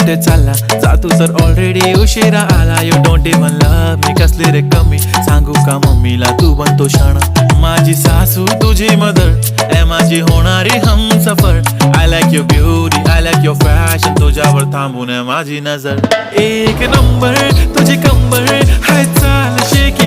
कुठे चालला जा तू तर ऑलरेडी उशिरा आला. You don't even love me, कसली रे कमी सांगू का मम्मीला तू बनतो शाणा. माझी सासू तुझी मदर ए माझी होणारी Humsafar. I like your beauty, I like your fashion, तुझ्यावर थांबून माझी नजर. एक नंबर तुझी कंबर हाय चाल शेकी.